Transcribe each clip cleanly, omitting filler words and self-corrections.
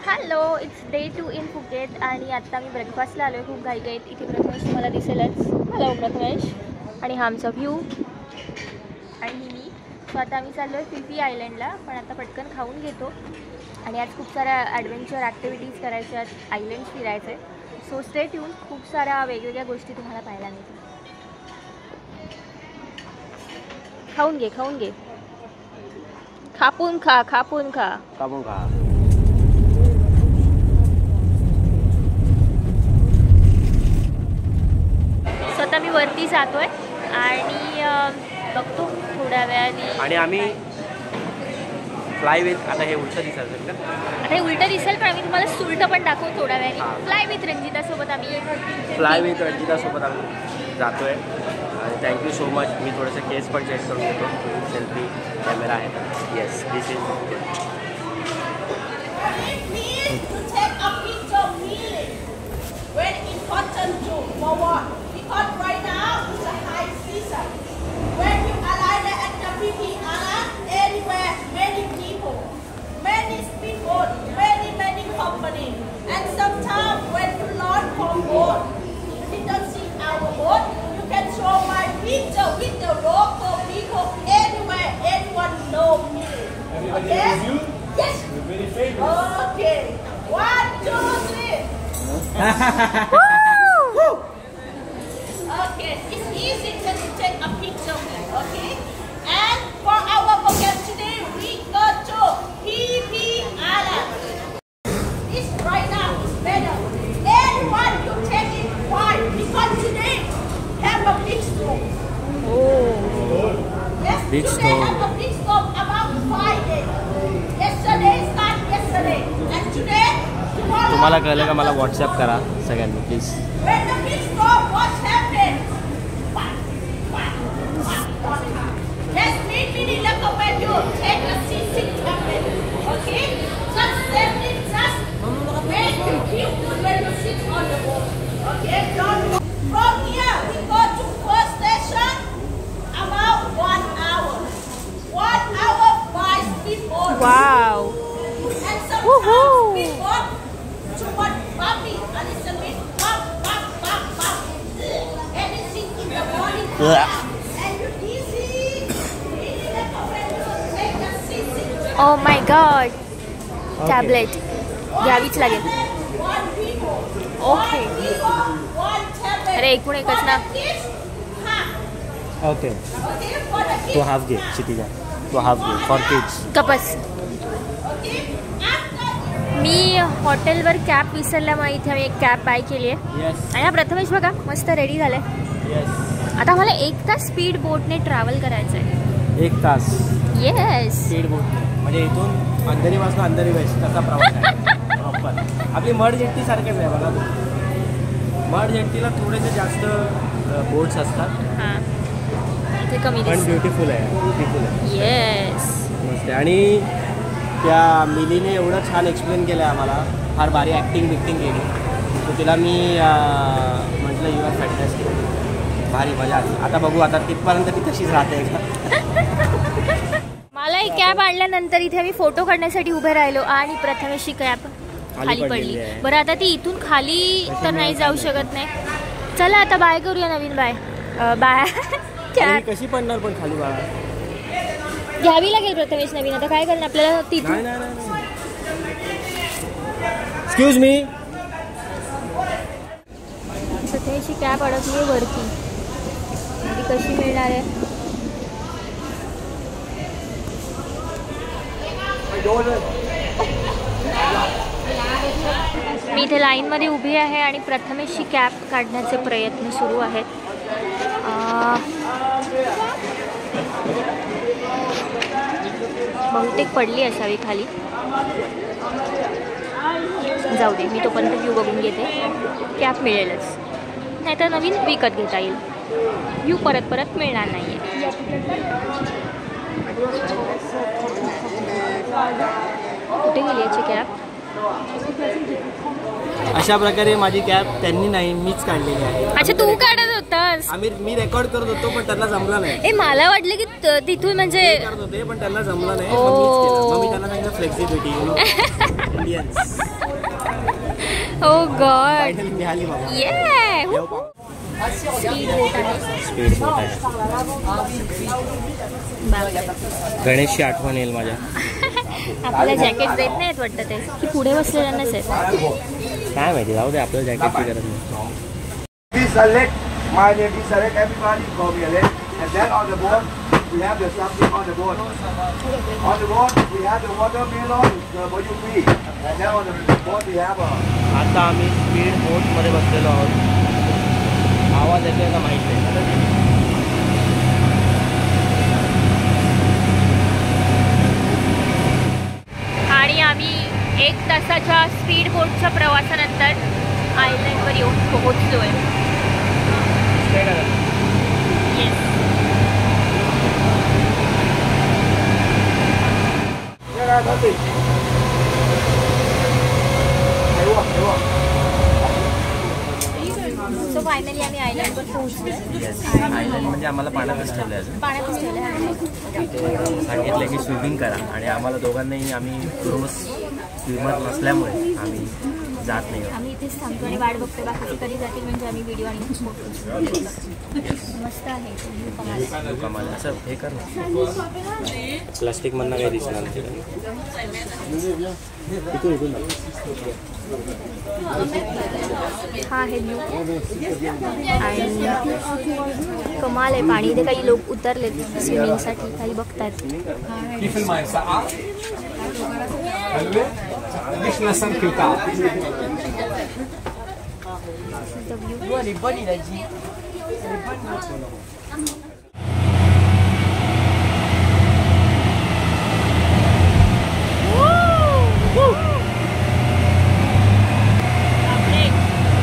Hello, it's day 2 in Phuket आणि आत्ता मी ब्रेकफास्टला आलो आहे. खूप घाईघाईत. इथे प्रथमेश तुम्हाला दिसेलच. हॅलो प्रथमेश. आणि हा आमचा व्ह्यू आणि मी. सो आता आम्ही चाललो आहे फिफी आयलंडला, पण आता पटकन खाऊन घेतो. आणि आज खूप साऱ्या ॲडव्हेंचर ॲक्टिव्हिटीज करायच्या आहेत, आयलंड फिरायचे. So stay tune. खूप साऱ्या वेगवेगळ्या गोष्टी तुम्हाला पाहायला मिळतील. खाऊन घे, खाऊन घे. खापून खा, खापून खा, कापून खा. स्वतः मी वरती जातोय आणि बघतो थोड्या वेळाने. आणि आम्ही फ्लाय विथ, आता हे उलटं दिसायचं का? आता हे उलटं दिसेल, पण आम्ही तुम्हाला सुलटं पण दाखवू थोड्या वेळाने. फ्लाय विथ रंजितासोबत आम्ही रंजितासोबत आम्ही जातोय. आणि थँक्यू सो मच. मी थोडंसं केस पण चेक करून घेतो. सेल्फी कॅमेरा आहे. Yes, this is good. Because right now is a high season. When you arrive at the Fifi Island, anywhere, many people, many speedboat, many companies. And sometimes when you launch from boat, you don't see our boat, you can show my picture with the local people anywhere, anyone know me. Okay? Yes? You're very famous. Okay. 1, 2, 3. Okay, it's easy to take a picture of it, okay? And for our program today, we go to Fifi Island. This right now is better. Anyone you take it fine because today have a big storm. Oh. Yes, Big today storm. have a big storm about 5 days. Yesterday start yesterday, and today tomorrow. तुम्हाला कळलं का? मला WhatsApp करा सगळ्यांनी please. When the big storm, what happened? Let's meet me in the when you take a seat tablet. Okay? Just safely, just make you feel good when you sit on the boat. Okay? Don't go. From here, we go to first station about 1 hour. 1 hour by speedboat. Wow. And sometimes Woohoo. speedboat to what bumpy, a little bit bump. Anything in the morning. And you easy. Take a seat. Oh my god. Tablet घ्यावीच लागेल. Okay. अरे एकूण एकच ना. Okay, तो half घे क्षितिजा, तो half घे फॉर किड्स. कपस. मी हॉटेलवर कॅब विसरल्यामुळे इथे आम्ही एक कॅब बाय केली आहे. येस आणि हा प्रथमेश बघा मस्त रेडी झालाय. येस. आता मला 1 तास स्पीड बोटने ट्रॅव्हल करायचं आहे. 1 तास येस. स्पीड बोट म्हणजे इथून अंधेरीपासून अंधेरी वेस्ट तसा प्रवास आहे. प्रॉपर आपली मड जेट्टी सारखेच आहे बघा. मड जेट्टीला थोडेसे जास्त बोट्स असतात. हां इथे कमी पण ब्युटिफुल आहे. येस. मस्त आहे. आणि त्या मिलीने एवढं छान एक्सप्लेन केलं आहे आम्हाला. फार भारी ॲक्टिंग केली. तर तिला मी म्हटलं यू आर फॅन्टॅस्टिक. भारी मजा आली. आता बघू आता तिथपर्यंत ती तशीच राहते का. मला एक कॅब आणल्यानंतर इथे आम्ही फोटो काढण्यासाठी उभे राहिलो आणि प्रथमेशची कॅब खाली पडली. बरं आता ती इथून खाली तर नाही जाऊ शकत नाही. चला आता बाय करूया. नवीन बाय बाय. कॅब कशी पडणार पण खाली बाळा. घ्यावी लागेल प्रथमेश नवीन. आता काय करणार आपल्याला तिथून. Excuse me. प्रथमेशची कॅब अडकली आहे वरती. ती कशी मिळणार आहे. मी इथे लाईनमध्ये उभी आहे आणि प्रथमेशची कॅब काढण्याचे प्रयत्न सुरू आहेत. बहुतेक पडली असावी खाली. जाऊ दे, मी तोपर्यंत व्ह्यू बघून घेते. कॅब मिळेलच, नाहीतर नवीन विकत घेता येईल. व्ह्यू परत मिळणार नाही आहे. कुठे गेली याची कॅब. अशा प्रकारे माझी कॅब त्यांनी नाही मीच काढलेली आहे. अच्छा तू काढत होतास. मी रेकॉर्ड करत होतो पण त्यांना जमला नाही. ए मला वाटलं की तिथून म्हणजे करत होते पण त्यांना जमला नाही. मग मी त्यांना सांगितलं फ्लेक्सिबिलिटी इंडियन्स. ओ गॉड फायनली मिळाली बाबा. ये देव पाव. स्पीड बोट आहे. स्पीड बोट आहे. गणेशची आठवण येईल माझ्या. आपल्याला जॅकेट देत नाहीत वाटतं ते की पुढे बसलेल्यांनाच आहेत. काय माहिती, जाऊ दे, आपल्याला जॅकेटची गरज नाही. Select my name is select everybody go be left and then on the board we have the something on the board. On the board we have the watermelon, the boyu free, and then on the board we have a. आता आम्ही speed बोटमध्ये बसलेलो आहोत. आवाज येतोय का माहीत नाही. आणि आम्ही 1 तासाच्या स्पीड बोटच्या प्रवासानंतर आयलंडवर येऊन पोहोचलोय. येस. सो फायनली आम्ही आयलंडवर पोहोचलो. आयलंड म्हणजे आम्हाला पाण्यातच ठेवलं आहे. पाण्यातच ठेवलं आहे. सांगितलं की स्विमिंग करा आणि आम्हाला दोघांनाही आम्ही रोज स्विमर नसल्यामुळे आम्ही जात नाही. आम्ही इथेच थांबतो आणि वाट बघतो बाकीचे कधी जातील म्हणजे आम्ही व्हिडिओ आणि फोटो. मस्त आहे. कमाल. असं हे कर ना, प्लास्टिक मधनं काही दिसणार नाही. हा आहे ब्लू आणि कमाल आहे पाणी. इथे काही लोक उतरलेत स्विमिंगसाठी, काही बघतायत.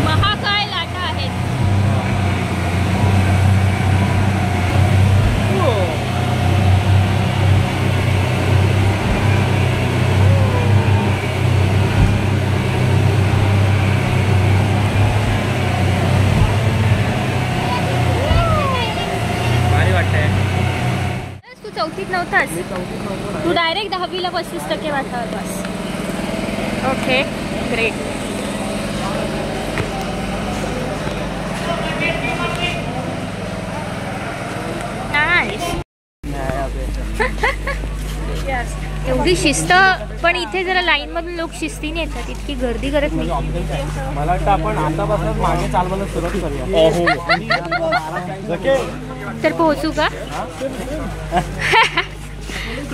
महाकाय लाटा आहेत. भारी वाटतंय. तू 4थीत नव्हतास, तू डायरेक्ट 10वीला 35% वाटला होतास. Okay great. एवढी शिस्त, पण इथे जरा लाईन मधून लोक शिस्तीने येतात, इतकी गर्दी करत नाही. मला वाटतं आपण आतापासून मागे चालवायला सुरुवात करूया. तर पोहोचू का?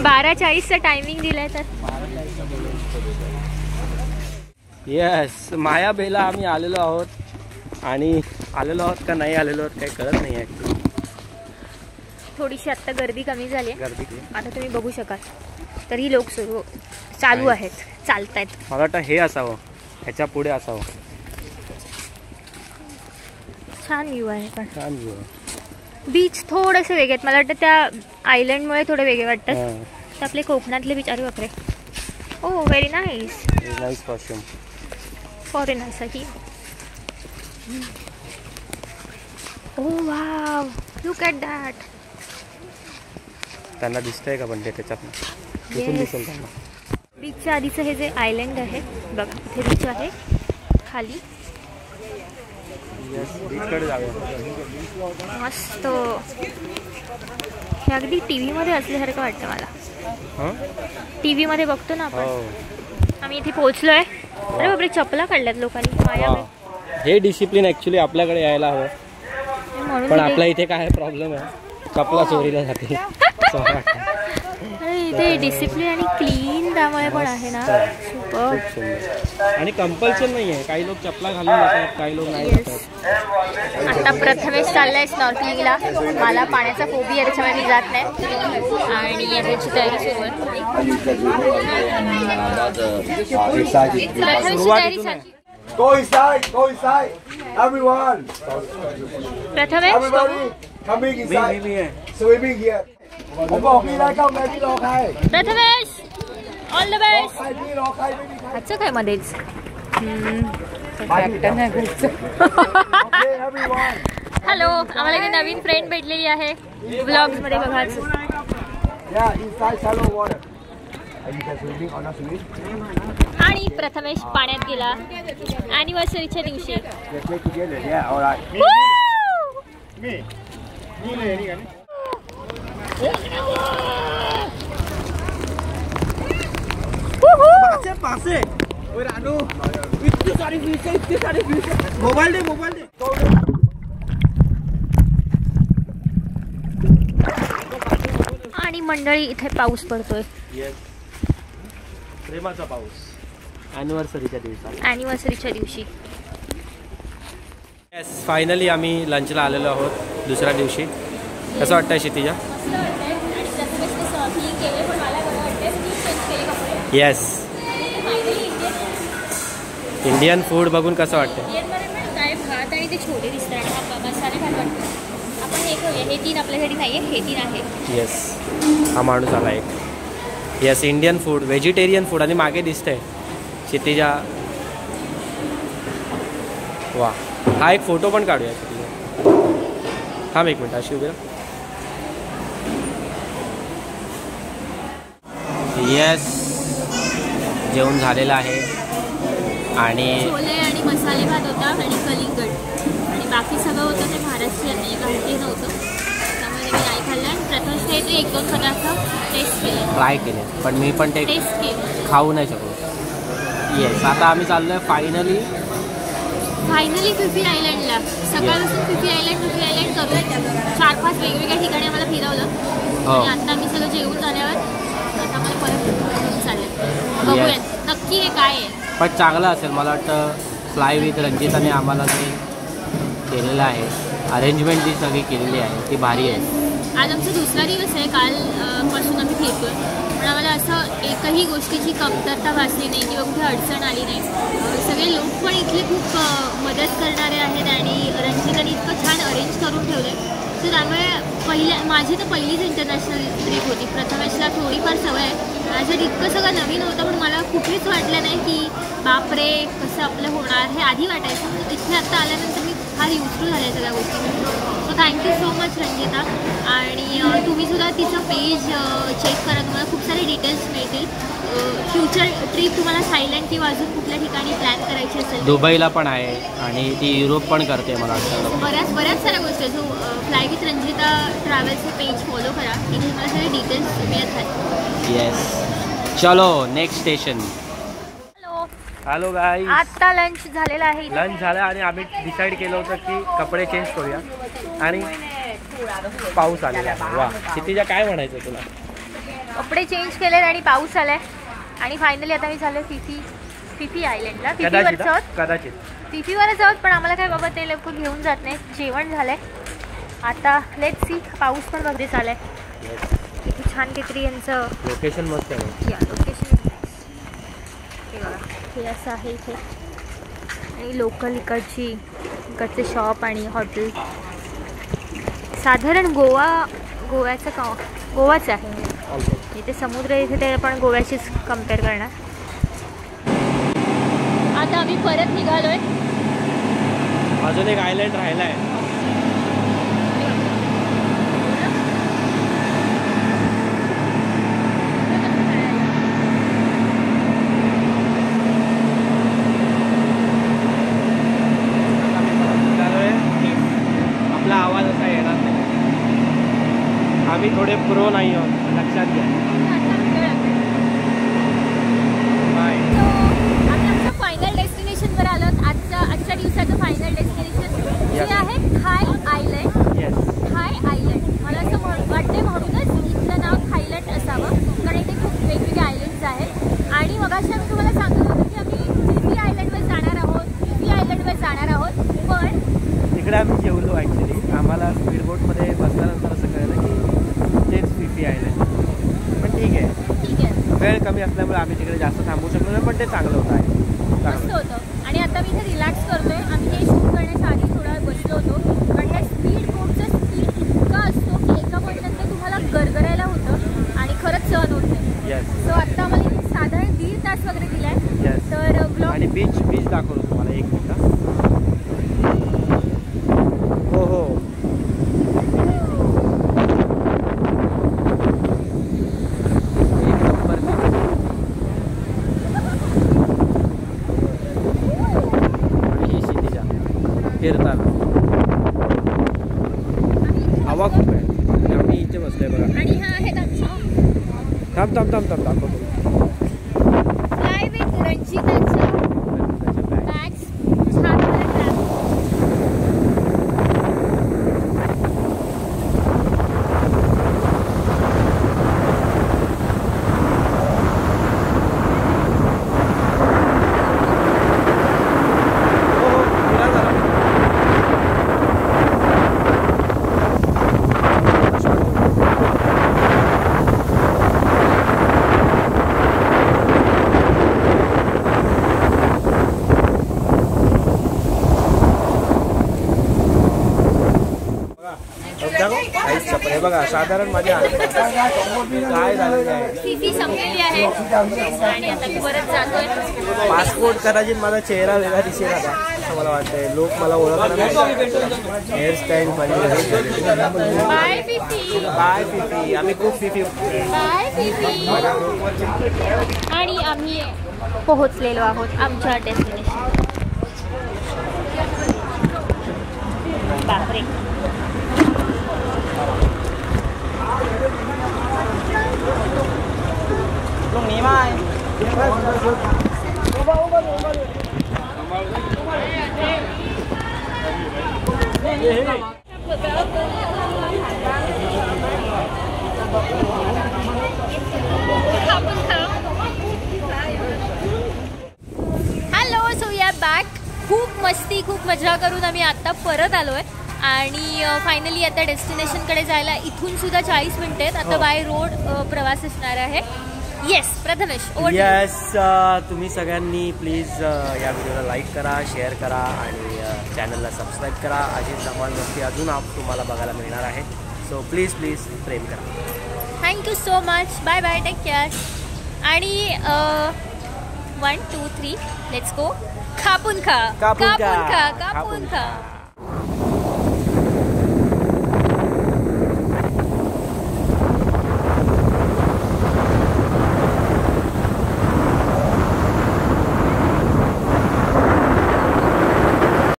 12:40चा टायमिंग दिलाय तर. येस, माया बेला आम्ही आलेलो आहोत आणि आलेलो आहोत का नाही आलेलो आहोत काही कळत नाही ॲक्च्युली. थोडीशी आत्ता गर्दी कमी झाली आहे. गर्दी आता तुम्ही बघू शकाल तरी लोक चालू आहेत, चालतायत. मला वाटतं हे असावं, ह्याच्या पुढे असावं. छान व्ह्यू आहे. पण छान व्ह्यू आहे. बीच थोडेसे वेगळे आहेत. मला वाटतं त्या आयलंडमुळे थोडे वेगळे वाटतात. तर आपले कोकणातले बीच. अरे बापरे. Oh very nice. Nice costume फॉरेनरसाठी. Oh wow, look at that. त्यांना दिसतंय का पण ते त्याच्यात दिसेल त्यांना. बीचच्या आधीचं हे जे आयलंड आहे बघा, इथे बीच आहे खाली. बीचकडे जाऊया. मस्त. हे अगदी टी व्हीमध्ये असल्यासारखं वाटतं मला. टी व्हीमध्ये बघतो ना आपण. आम्ही इथे पोहोचलोय. अरे बापरे, चपला काढल्यात लोकांनी. माया हे डिसिप्लिन ऍक्च्युली आपल्याकडे यायला हवं, पण आपल्या इथे काय प्रॉब्लेम आहे, चपला चोरीला जाते. इथे डिसिप्लिन आणि क्लीन त्यामुळे पण आहे ना. सुपर. आणि कंपल्शन नाही आहे. काही लोक चपला घालून जातात, काही लोक नाही जातात. आता प्रथमेश चाललाय स्नॉर्कलिंगला. मला पाण्याचा फोबिया आहे, त्याच्यामुळे मी जात नाही. आणि याची तयारी सुरू आहे. प्रथमेशची तयारी झाली. Go inside, go inside, everyone. Prathamesh Everybody coming inside. Swimming here. ผมบอกพี่แล้วเข้าไงพี่รอใคร Prathamesh all the รอ best. ใครพี่รอใครไม่มีใคร अच्छा काय मध्येच. Okay, everyone. हॅलो, आम्हाला इथे नवीन फ्रेंड भेटलेली आहे. ब्लॉग्स मध्ये बघाच. Yeah, inside shallow water. And you can swimming or not swimming? आणि प्रथमेश पाण्यात गेला ॲनिव्हर्सरीच्या दिवशी. Let's play together. Yeah, all right. पासे इतकी सारी फिश मोबाईल दे आणि मंडळी इथे पाऊस पडतोय. प्रेमाचा पाऊस ॲनिव्हर्सरीच्या दिवशी. येस, फायनली आम्ही लंचला आलेलो आहोत दुसऱ्या दिवशी. कसं वाटतंय क्षितिजा? येस, इंडियन फूड बघून कसं वाटतं? काय भात आणि ते छोटे दिसतात आणि मसाले भात वाटतो. आपण हे खाऊया. हे 3 आपल्यासाठी नाही आहे, हे 3 आहे. येस, हा माणूस आला एक. Yes, Indian food, vegetarian food. आणि मागे दिसतंय क्षितिजा. वा, हा एक फोटो पण काढूया क्षितिजा. थांब एक मिनिट, अशी उभी राहा. येस, जेवण झालेलं आहे आणि छोले आणि मसाले भात होता आणि कलिंगड आणि बाकी सगळं होतं ते महाराष्ट्रीयन, म्हणजे घाटी नव्हतं. त्यामुळे मी नाही खाल्लं आणि प्रथम ते 1-2 पदार्थ टेस्ट केले, ट्राय केले, पण मी पण ते टेस्ट केले, खाऊ नाही शकलो. येस, आता आम्ही चाललो आहे फायनली फिफी आयलंडला. सकाळपासून फिफी आयलंड करूया. 4-5 वेगवेगळ्या ठिकाणी आम्हाला फिरवलं आणि आता आम्ही सगळं जेवून झाल्यावर आता मला परत चालले. बघूयात नक्की हे काय आहे. पण चांगलं असेल मला वाटतं. फ्लाय विथ रंजिताने आम्हाला ते केलेलं आहे, अरेंजमेंट जी सगळी केलेली आहे ती भारी आहे. आज आमचा दुसरा दिवस आहे. कालपासून आम्ही फिरतोय, पण आम्हाला असं एकही गोष्टीची कमतरता भासली नाही किंवा कुठे अडचण आली नाही. सगळे लोक पण इथले खूप मदत करणारे आहेत आणि रंजिताने इतकं छान अरेंज करून ठेवलं आहे. तर त्यामुळे माझी तर पहिलीच इंटरनॅशनल ट्रिप होती. प्रथमेशला थोडीफार सवय आहे, माझ्यात इतकं सगळं नवीन होतं, पण मला कुठेच वाटलं नाही की बापरे कसं आपलं होणार. हे आधी वाटायचं, इथे आत्ता आल्यानंतर मी फार युजफुल झाले सगळ्या गोष्टी. So thank you so much Ranjita. आणि तुम्हीसुद्धा तिचं पेज चेक करा, तुम्हाला खूप सारे डिटेल्स मिळतील. फ्युचर ट्रिप तुम्हाला थायलंड किंवा अजून कुठल्या ठिकाणी प्लॅन करायची असेल, दुबईला पण आहे आणि ती युरोप पण करते मला वाटतं. बऱ्याच साऱ्या गोष्टी. जो फ्लाय विथ रंजिता ट्रॅव्हल्सचं पेज फॉलो करा, तिथे तुम्हाला सगळे डिटेल्स मिळत आहेत. येस, चलो नेक्स्ट स्टेशन. हॅलो गाईज, आता लंच झालेला आहे. लंच झालं आणि आम्ही डिसाईड केलं होतं की कपडे चेंज करूया आणि पाऊस आलेला आहे. वा, क्षितिजा काय म्हणायचं तुला? कपडे चेंज केले आणि पाऊस आलाय आणि फायनली आता मी चाललोय फिफी आयलंडला. कदाचित फिफीवरच आहोत, पण आम्हाला काय बाबा ते लोक घेऊन जात नाही. जेवण झालंय आता. Let's see. पाऊस पण बघते चाललाय. किती छान काहीतरी यांचं लोकेशन मस्त आहे. लोकेशन हे बघा, हे असं आहे इथे आणि लोकल इकडचे शॉप आणि हॉटेल. साधारण गोवाचं आहे. इथे समुद्र, इथे ते आपण गोव्याशीच कम्पेअर करणार. आता आम्ही परत निघालोय. अजून एक आयलंड राहिला आहे. आपला आवाज असा येणार नाही, आम्ही थोडे प्रो नाही आहोत, लक्षात घ्या. फायनल डेस्टिनेशनवर आलो. आजच्या दिवसाचं फायनल डेस्टिनेशन जे आहे थाय आयलंड. थाय आयलंड मला असं वाटते, म्हणूनच इथलं नाव थायलंड असावं, कारण इथे खूप वेगवेगळे आयलंड्स आहेत. आणि मगाशी आम्ही तुम्हाला सांगितलं होतं की आम्ही फिफी आयलंडवर जाणार आहोत. पण तिकडे आम्ही जेवलो ॲक्च्युली. आम्हाला स्पीडबोटमध्ये बसल्यानंतर असं कळलं की तेच फिफी आयलंड. पण ठीक आहे, वेळ कमी असल्यामुळे आम्ही तिकडे जास्त थांबू शकलो नाही, पण ते चांगलं होतं आहे. मस्त होतं. आणि आता मी इथे रिलॅक्स करतोय. आम्ही हे शूट करण्याच्या आधी थोडा वेळ बसलो होतो, पण त्या स्पीड बोटचा स्पीड इतका असतो की एका पॉईंटनंतर तुम्हाला गरगरायला होतं आणि खरंच सहन होत नाही. सो आत्ता आम्हाला साधारण 1.5 तास वगैरे दिलाय. तर ब्लॉग आणि बीच दाखवतो तुम्हाला एक मिनिट. हो एक नंबर. फिरतात. हवा खूप आहे. आम्ही इथे बसलोय बघा. आणि हा आहे थांब दाखवतो. फ्लाय विथ रंजिताच्या बॅग्स छान वाटतात. हे बघा साधारण माझ्या काय झालेलं आहे. फी संपलेली आहे आणि आता मी परत जातोय. पासपोर्ट करायची माझा चेहरा वेगळा दिसेल आता असं मला वाटतंय. लोक मला ओळखणार नाही. हेअरस्टाईल माझी बाय फिफी. Bye Phi Phi. आम्ही खूप फिफी. Bye Phi Phi. आणि आम्ही पोहोचलेलो आहोत आमच्या डेस्टिनेशन. बापरे. हॅलो, सो या बॅक. खूप मस्ती खूप मजा करून आम्ही आत्ता परत आलोय आणि फायनली आता डेस्टिनेशनकडे जायला इथून सुद्धा 40 मिनिट आहेत. आता बाय रोड प्रवास असणार आहे. येस प्रथमेश. येस, तुम्ही सगळ्यांनी प्लीज या व्हिडिओला लाईक करा, शेअर करा आणि चॅनलला सबस्क्राईब करा. अशीच धमाल मस्ती अजून तुम्हाला बघायला मिळणार आहे. सो प्लीज प्रेम करा. Thank you so much. Bye bye. Take care. आणि 1 2 3 लेट्स गो. कापून खा.